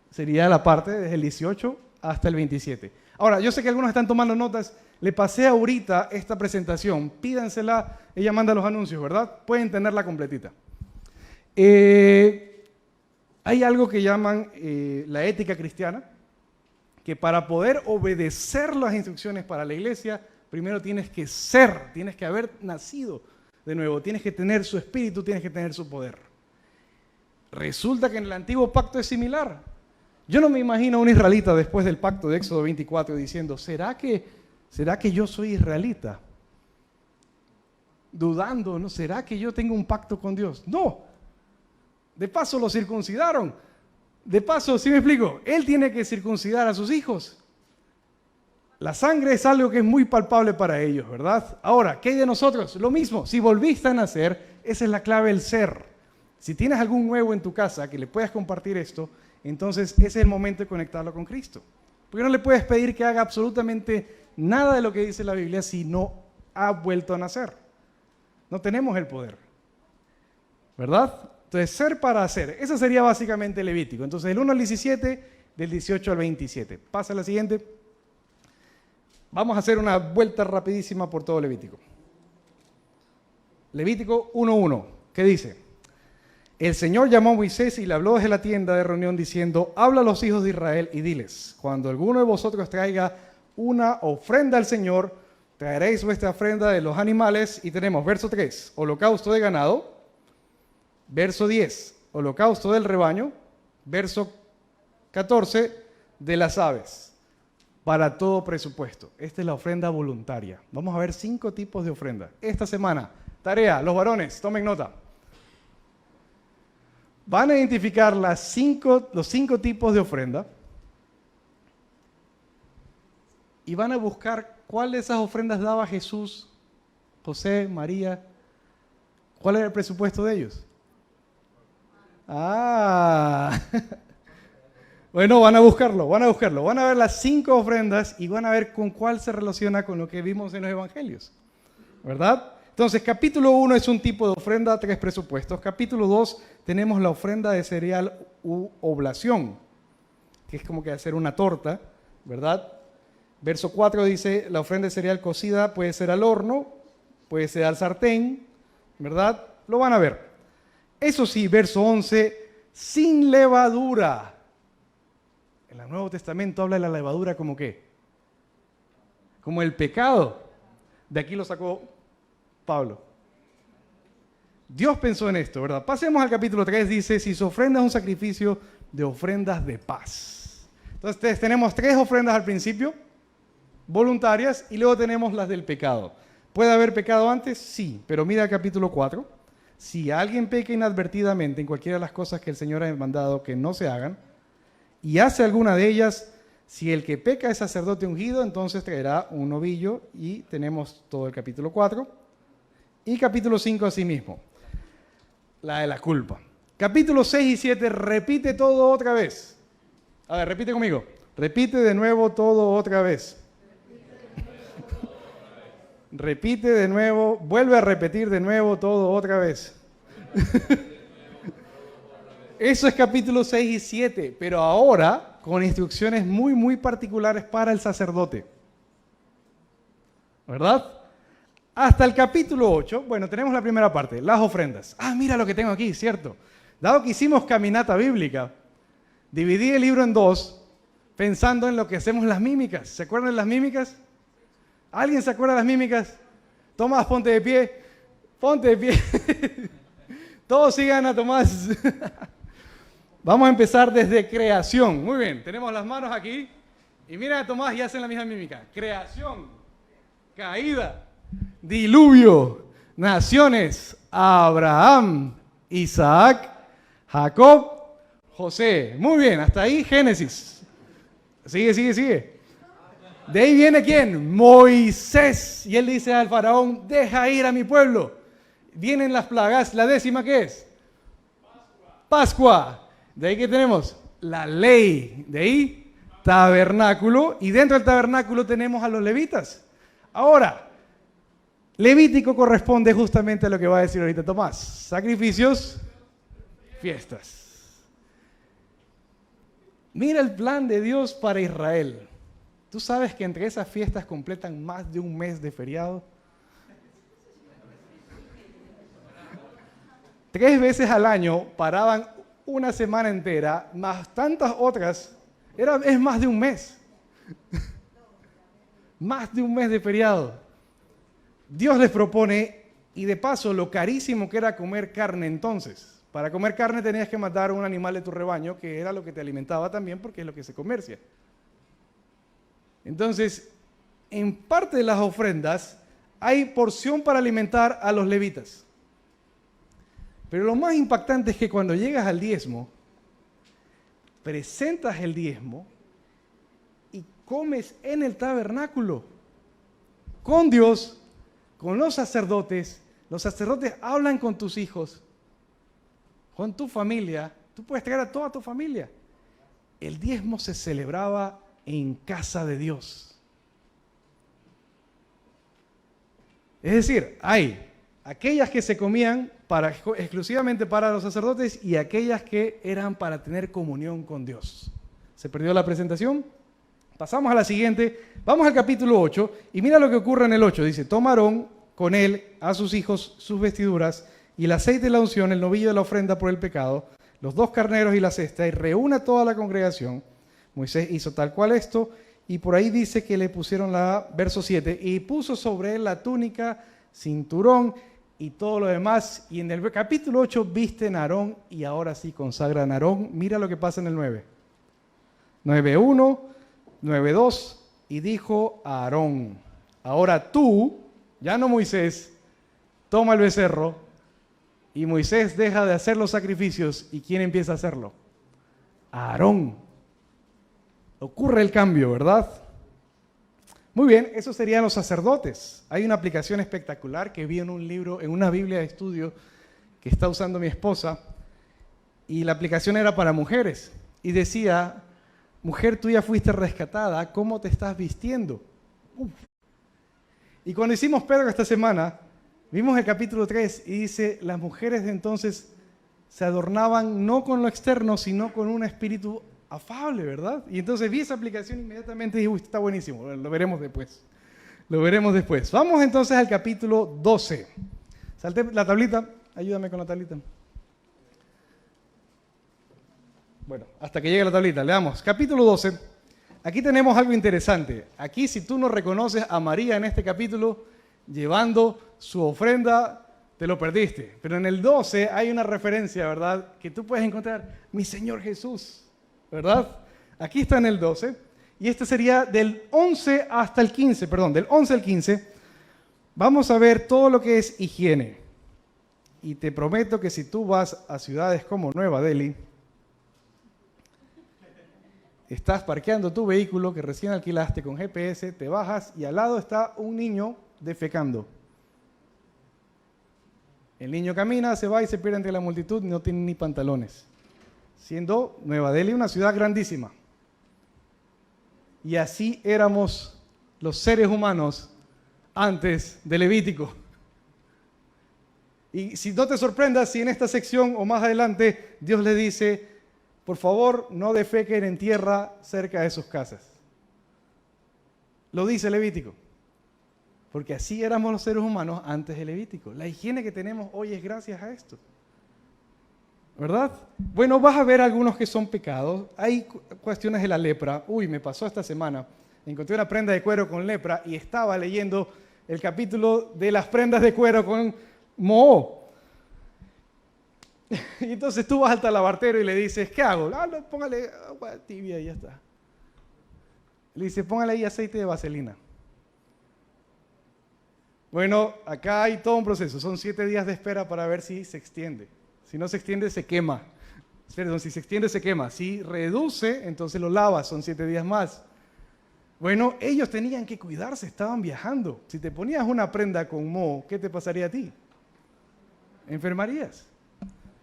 Sería la parte desde el 18 hasta el 27. Ahora, yo sé que algunos están tomando notas. Le pasé ahorita esta presentación. Pídansela. Ella manda los anuncios, ¿verdad? Pueden tenerla completita. Hay algo que llaman la ética cristiana, que para poder obedecer las instrucciones para la iglesia, primero tienes que ser, tienes que haber nacido de nuevo, tienes que tener su espíritu, tienes que tener su poder. Resulta que en el antiguo pacto es similar. Yo no me imagino a un israelita después del pacto de Éxodo 24 diciendo, ¿será que yo soy israelita? Dudando, ¿no? ¿Será que yo tengo un pacto con Dios? No. De paso lo circuncidaron. De paso, ¿sí me explico? Él tiene que circuncidar a sus hijos. La sangre es algo que es muy palpable para ellos, ¿verdad? Ahora, ¿qué hay de nosotros? Lo mismo. Si volviste a nacer, esa es la clave del ser. Si tienes algún nuevo en tu casa que le puedas compartir esto, entonces ese es el momento de conectarlo con Cristo. Porque no le puedes pedir que haga absolutamente nada de lo que dice la Biblia si no ha vuelto a nacer. No tenemos el poder, ¿verdad? Entonces, ser para hacer. Eso sería básicamente Levítico. Entonces, del 1 al 17, del 18 al 27. Pasa a la siguiente. Vamos a hacer una vuelta rapidísima por todo Levítico. Levítico 1:1. ¿Qué dice? El Señor llamó a Moisés y le habló desde la tienda de reunión diciendo, habla a los hijos de Israel y diles, cuando alguno de vosotros traiga una ofrenda al Señor, traeréis vuestra ofrenda de los animales. Y tenemos verso 3, holocausto de ganado. Verso 10, holocausto del rebaño. Verso 14, de las aves, para todo presupuesto. Esta es la ofrenda voluntaria. Vamos a ver 5 tipos de ofrenda. Esta semana, tarea, los varones, tomen nota. Van a identificar los 5 tipos de ofrenda y van a buscar cuál de esas ofrendas daba Jesús, José, María. ¿Cuál era el presupuesto de ellos? Bueno, van a buscarlo. Van a ver las 5 ofrendas y van a ver con cuál se relaciona con lo que vimos en los evangelios. ¿Verdad? Entonces, capítulo 1 es un tipo de ofrenda, 3 presupuestos. Capítulo 2 tenemos la ofrenda de cereal u oblación, que es como que hacer una torta, ¿verdad? Verso 4 dice, la ofrenda de cereal cocida puede ser al horno, puede ser al sartén, ¿verdad? Lo van a ver. Eso sí, verso 11, sin levadura. En el Nuevo Testamento habla de la levadura como ¿qué? Como el pecado. De aquí lo sacó Pablo. Dios pensó en esto, ¿verdad? Pasemos al capítulo 3, dice, si su ofrenda es un sacrificio de ofrendas de paz. Entonces tenemos 3 ofrendas al principio, voluntarias, y luego tenemos las del pecado. ¿Puede haber pecado antes? Sí, pero mira el capítulo 4. Si alguien peca inadvertidamente en cualquiera de las cosas que el Señor ha mandado que no se hagan, y hace alguna de ellas, si el que peca es sacerdote ungido, entonces traerá un novillo, y tenemos todo el capítulo 4. Y capítulo 5 asimismo, la de la culpa. Capítulo 6 y 7 repite todo otra vez. A ver, repite conmigo. Repite de nuevo todo otra vez. Repite de nuevo, vuelve a repetir de nuevo todo otra vez. Eso es capítulo 6 y 7, pero ahora con instrucciones muy, muy particulares para el sacerdote. ¿Verdad? Hasta el capítulo 8, bueno, tenemos la primera parte, las ofrendas. Mira lo que tengo aquí, ¿cierto? Dado que hicimos caminata bíblica, dividí el libro en 2, pensando en lo que hacemos las mímicas. ¿Se acuerdan de las mímicas? ¿Alguien se acuerda de las mímicas? Tomás, ponte de pie. Ponte de pie. Todos sigan a Tomás. Vamos a empezar desde creación. Muy bien, tenemos las manos aquí. Y miren a Tomás y hacen la misma mímica. Creación, caída, diluvio, naciones, Abraham, Isaac, Jacob, José. Muy bien, hasta ahí Génesis. Sigue. De ahí viene ¿quién? Moisés. Y él dice al faraón, deja ir a mi pueblo. Vienen las plagas. ¿La 10ª qué es? Pascua. De ahí ¿qué tenemos? La ley. De ahí, tabernáculo. Y dentro del tabernáculo tenemos a los levitas. Ahora, Levítico corresponde justamente a lo que va a decir ahorita Tomás. Sacrificios, fiestas. Mira el plan de Dios para Israel. ¿Tú sabes que entre esas fiestas completan más de un mes de feriado? 3 veces al año paraban una semana entera, más tantas otras, es más de un mes. Más de un mes de feriado. Dios les propone, y de paso, lo carísimo que era comer carne entonces. Para comer carne tenías que matar un animal de tu rebaño, que era lo que te alimentaba también, porque es lo que se comercia. Entonces, en parte de las ofrendas hay porción para alimentar a los levitas. Pero lo más impactante es que cuando llegas al diezmo, presentas el diezmo y comes en el tabernáculo con Dios, con los sacerdotes. Los sacerdotes hablan con tus hijos, con tu familia. Tú puedes traer a toda tu familia. El diezmo se celebraba en casa de Dios. Es decir, hay aquellas que se comían exclusivamente para los sacerdotes y aquellas que eran para tener comunión con Dios. ¿Se perdió la presentación? Pasamos a la siguiente. Vamos al capítulo 8 y mira lo que ocurre en el 8. Dice, toma Aarón con él a sus hijos sus vestiduras y el aceite de la unción, el novillo de la ofrenda por el pecado, los 2 carneros y la cesta, y reúne a toda la congregación. Moisés hizo tal cual esto, y por ahí dice que le pusieron verso 7, y puso sobre él la túnica, cinturón y todo lo demás. Y en el capítulo 8 visten a Aarón y ahora sí consagran a Aarón. Mira lo que pasa en el 9. 9:1, 9:2, y dijo a Aarón, ahora tú, ya no Moisés, toma el becerro, y Moisés deja de hacer los sacrificios, ¿y quién empieza a hacerlo? Aarón. Ocurre el cambio, ¿verdad? Muy bien, esos serían los sacerdotes. Hay una aplicación espectacular que vi en un libro, en una Biblia de estudio que está usando mi esposa, y la aplicación era para mujeres, y decía, mujer, tú ya fuiste rescatada, ¿cómo te estás vistiendo? Y cuando hicimos Pedro esta semana, vimos el capítulo 3 y dice, las mujeres de entonces se adornaban no con lo externo, sino con un espíritu afable, ¿verdad? Y entonces vi esa aplicación inmediatamente y dije, uy, está buenísimo, lo veremos después. Lo veremos después. Vamos entonces al capítulo 12. Salte la tablita, ayúdame con la tablita. Bueno, hasta que llegue la tablita, leamos. Capítulo 12. Aquí tenemos algo interesante. Aquí, si tú no reconoces a María en este capítulo, llevando su ofrenda, te lo perdiste. Pero en el 12 hay una referencia, ¿verdad? Que tú puedes encontrar, mi Señor Jesús, ¿verdad? Aquí está en el 12. Y este sería del 11 hasta el 15, perdón, del 11 al 15. Vamos a ver todo lo que es higiene. Y te prometo que si tú vas a ciudades como Nueva Delhi, estás parqueando tu vehículo que recién alquilaste con GPS, te bajas y al lado está un niño defecando. El niño camina, se va y se pierde entre la multitud y no tiene ni pantalones. Siendo Nueva Delhi una ciudad grandísima. Y así éramos los seres humanos antes de Levítico. Y si no te sorprendas, si en esta sección o más adelante Dios le dice, por favor, no defequen en tierra cerca de sus casas. Lo dice Levítico. Porque así éramos los seres humanos antes de Levítico. La higiene que tenemos hoy es gracias a esto. ¿Verdad? Bueno, vas a ver algunos que son pecados. Hay cuestiones de la lepra. Uy, me pasó esta semana. Encontré una prenda de cuero con lepra y estaba leyendo el capítulo de las prendas de cuero con moho. Y entonces tú vas al talabartero y le dices, ¿qué hago? Ah, no, póngale agua tibia y ya está. Le dice, póngale ahí aceite de vaselina. Bueno, acá hay todo un proceso. Son 7 días de espera para ver si se extiende. Si no se extiende, se quema. Perdón, si se extiende, se quema. Si reduce, entonces lo lavas. Son 7 días más. Bueno, ellos tenían que cuidarse, estaban viajando. Si te ponías una prenda con moho, ¿qué te pasaría a ti? Enfermarías.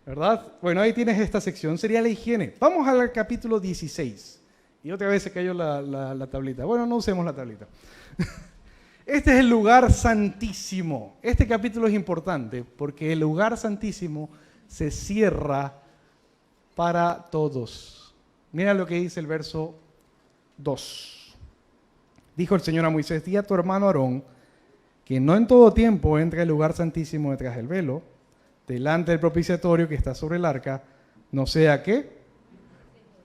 ¿Verdad? Bueno, ahí tienes esta sección. Sería la higiene. Vamos al capítulo 16. Y otra vez se cayó la tablita. Bueno, no usemos la tablita. Este es el lugar santísimo. Este capítulo es importante porque el lugar santísimo se cierra para todos. Mira lo que dice el verso 2. Dijo el Señor a Moisés, di a tu hermano Aarón que no en todo tiempo entre al lugar santísimo detrás del velo, delante del propiciatorio que está sobre el arca, no sea que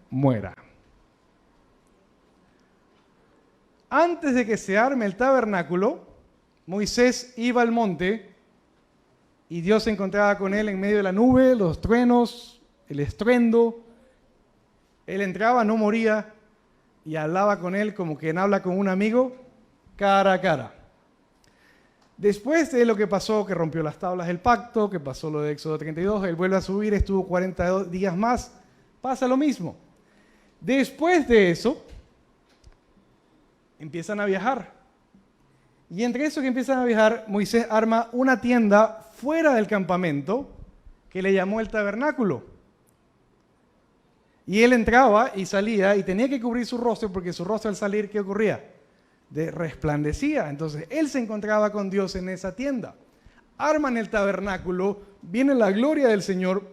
muera. Antes de que se arme el tabernáculo, Moisés iba al monte y Dios se encontraba con él en medio de la nube, los truenos, el estruendo. Él entraba, no moría y hablaba con él como quien habla con un amigo, cara a cara. Después de lo que pasó, que rompió las tablas del pacto, que pasó lo de Éxodo 32, él vuelve a subir, estuvo 40 días más, pasa lo mismo. Después de eso, empiezan a viajar. Y entre eso que empiezan a viajar, Moisés arma una tienda fuera del campamento que le llamó el tabernáculo. Y él entraba y salía y tenía que cubrir su rostro porque su rostro al salir, ¿qué ocurría? Resplandecía. Entonces él se encontraba con Dios en esa tienda. Arman el tabernáculo, viene la gloria del Señor,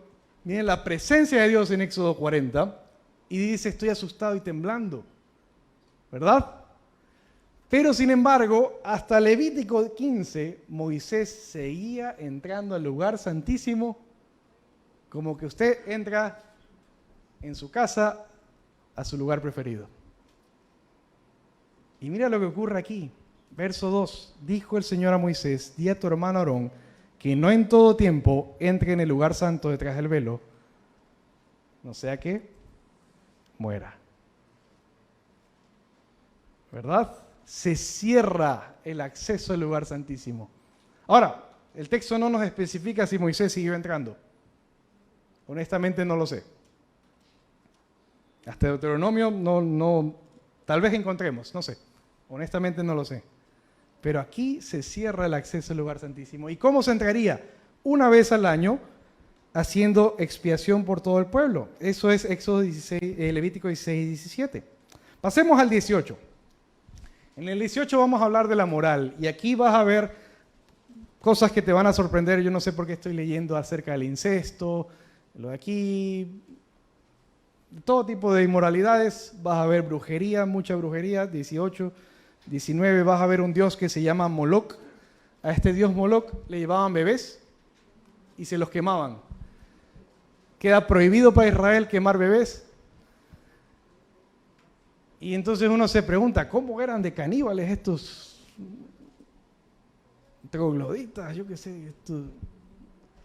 viene la presencia de Dios en Éxodo 40 y dice, estoy asustado y temblando. ¿Verdad? Pero sin embargo, hasta Levítico 15, Moisés seguía entrando al lugar santísimo como que usted entra en su casa a su lugar preferido. Y mira lo que ocurre aquí. Verso 2. Dijo el Señor a Moisés, di a tu hermano Aarón que no en todo tiempo entre en el lugar santo detrás del velo, no sea que muera. ¿Verdad? Se cierra el acceso al lugar santísimo. Ahora, el texto no nos especifica si Moisés siguió entrando. Honestamente no lo sé. Hasta Deuteronomio no, tal vez encontremos, no sé. Honestamente no lo sé. Pero aquí se cierra el acceso al lugar santísimo. ¿Y cómo se entraría? Una vez al año, haciendo expiación por todo el pueblo. Eso es Éxodo 16, Levítico 16 y 17. Pasemos al 18. En el 18 vamos a hablar de la moral. Y aquí vas a ver cosas que te van a sorprender. Yo no sé por qué estoy leyendo acerca del incesto, lo de aquí, todo tipo de inmoralidades. Vas a ver brujería, mucha brujería. 18, 19 vas a ver un dios que se llama Moloc. A este dios Moloc le llevaban bebés y se los quemaban. Queda prohibido para Israel quemar bebés. Y entonces uno se pregunta, ¿cómo eran de caníbales estos trogloditas, yo qué sé, estos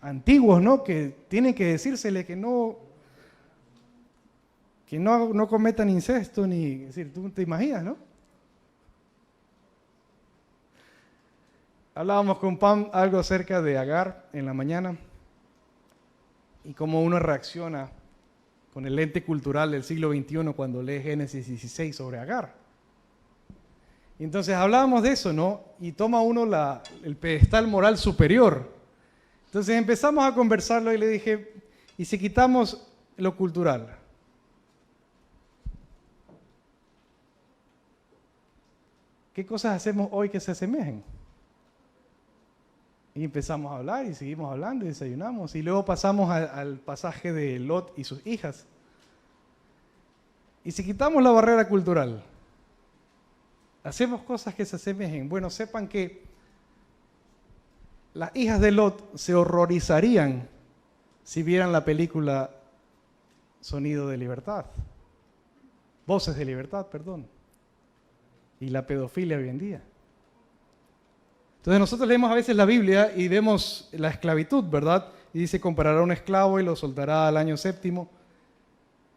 antiguos, ¿no? Que tienen que decírsele que no cometan incesto, ni, es decir, tú te imaginas, ¿no? Hablábamos con Pam algo acerca de Agar en la mañana y cómo uno reacciona con el lente cultural del siglo XXI cuando lee Génesis 16 sobre Agar. Y entonces hablábamos de eso, ¿no? Y toma uno el pedestal moral superior. Entonces empezamos a conversarlo y le dije, ¿y si quitamos lo cultural? ¿Qué cosas hacemos hoy que se asemejen? Y empezamos a hablar y seguimos hablando y desayunamos. Y luego pasamos al pasaje de Lot y sus hijas. Y si quitamos la barrera cultural, hacemos cosas que se asemejen. Bueno, sepan que las hijas de Lot se horrorizarían si vieran la película Sonido de Libertad. Voces de Libertad, perdón. Y la pedofilia hoy en día. Entonces nosotros leemos a veces la Biblia y vemos la esclavitud, ¿verdad? Y dice, comparará a un esclavo y lo soltará al año séptimo.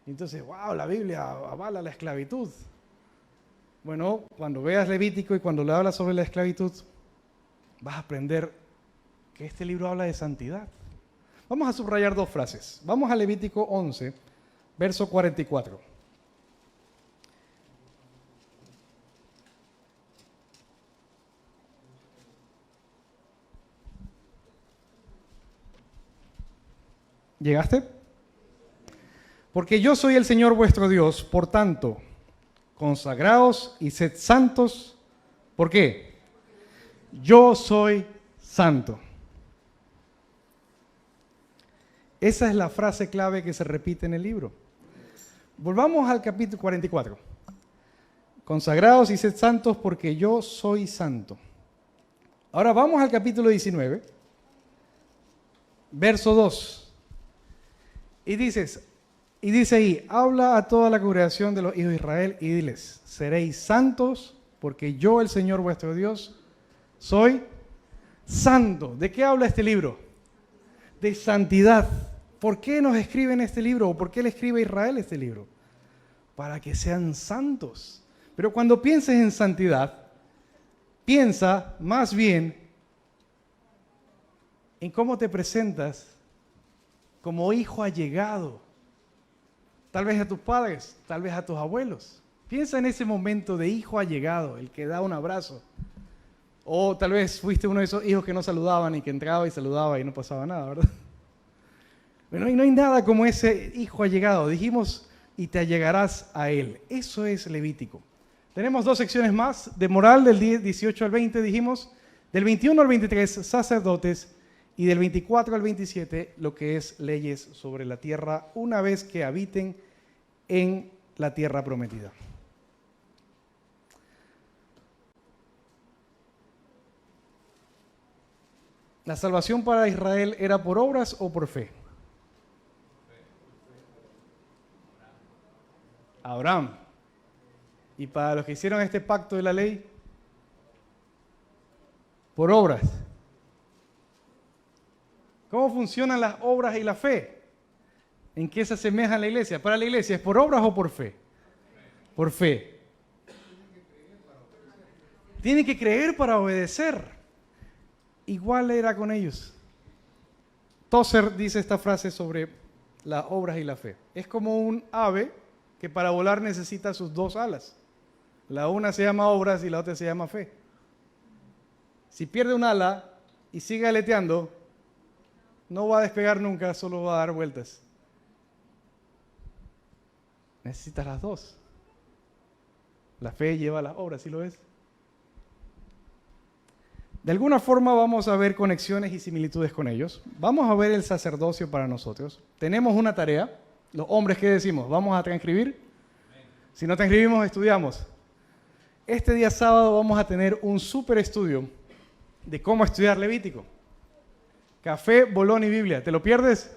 Y entonces, wow, la Biblia avala la esclavitud. Bueno, cuando veas Levítico y cuando le habla sobre la esclavitud, vas a aprender que este libro habla de santidad. Vamos a subrayar dos frases. Vamos a Levítico 11, verso 44. ¿Llegaste? Porque yo soy el Señor vuestro Dios, por tanto, consagraos y sed santos. ¿Por qué? Yo soy santo. Esa es la frase clave que se repite en el libro. Volvamos al capítulo 44. Consagraos y sed santos porque yo soy santo. Ahora vamos al capítulo 19, verso 2. Y dice ahí, habla a toda la congregación de los hijos de Israel y diles, seréis santos porque yo, el Señor vuestro Dios, soy santo. ¿De qué habla este libro? De santidad. ¿Por qué nos escribe en este libro? ¿O por qué le escribe a Israel este libro? Para que sean santos. Pero cuando pienses en santidad, piensa más bien en cómo te presentas como hijo allegado, tal vez a tus padres, tal vez a tus abuelos. Piensa en ese momento de hijo allegado, el que da un abrazo. O tal vez fuiste uno de esos hijos que no saludaban y que entraba y saludaba y no pasaba nada, ¿verdad? Bueno, y no hay nada como ese hijo allegado. Dijimos, y te allegarás a él. Eso es Levítico. Tenemos dos secciones más de moral, del 18 al 20, dijimos. Del 21 al 23, sacerdotes. Y del 24 al 27, lo que es leyes sobre la tierra, una vez que habiten en la tierra prometida. ¿La salvación para Israel era por obras o por fe? Abraham. Y para los que hicieron este pacto de la ley, por obras. ¿Cómo funcionan las obras y la fe? ¿En qué se asemeja la iglesia? Para la iglesia, ¿es por obras o por fe? Por fe. Tienen que creer para obedecer. Igual era con ellos. Tozer dice esta frase sobre las obras y la fe. Es como un ave que para volar necesita sus dos alas. La una se llama obras y la otra se llama fe. Si pierde un ala y sigue aleteando, no va a despegar nunca, solo va a dar vueltas. Necesitas las dos. La fe lleva las obras, ¿sí lo ves? De alguna forma vamos a ver conexiones y similitudes con ellos. Vamos a ver el sacerdocio para nosotros. Tenemos una tarea. Los hombres, ¿qué decimos? ¿Vamos a transcribir? Si no transcribimos, estudiamos. Este día sábado vamos a tener un súper estudio de cómo estudiar Levítico. Café, bolón y Biblia. ¿Te lo pierdes?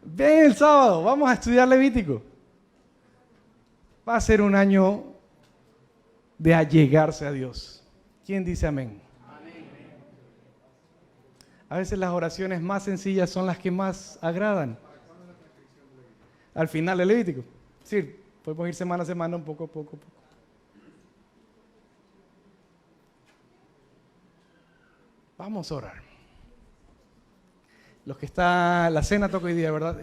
Ven el sábado, vamos a estudiar Levítico. Va a ser un año de allegarse a Dios. ¿Quién dice amén? A veces las oraciones más sencillas son las que más agradan. Al final del Levítico. Sí, podemos ir semana a semana, un poco a poco. Vamos a orar. Los que están, la cena toca hoy día, ¿verdad?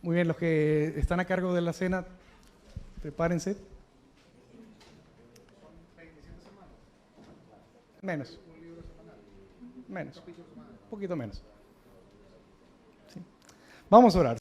Muy bien, los que están a cargo de la cena, prepárense. Menos. Un poquito menos. Sí. Vamos a orar.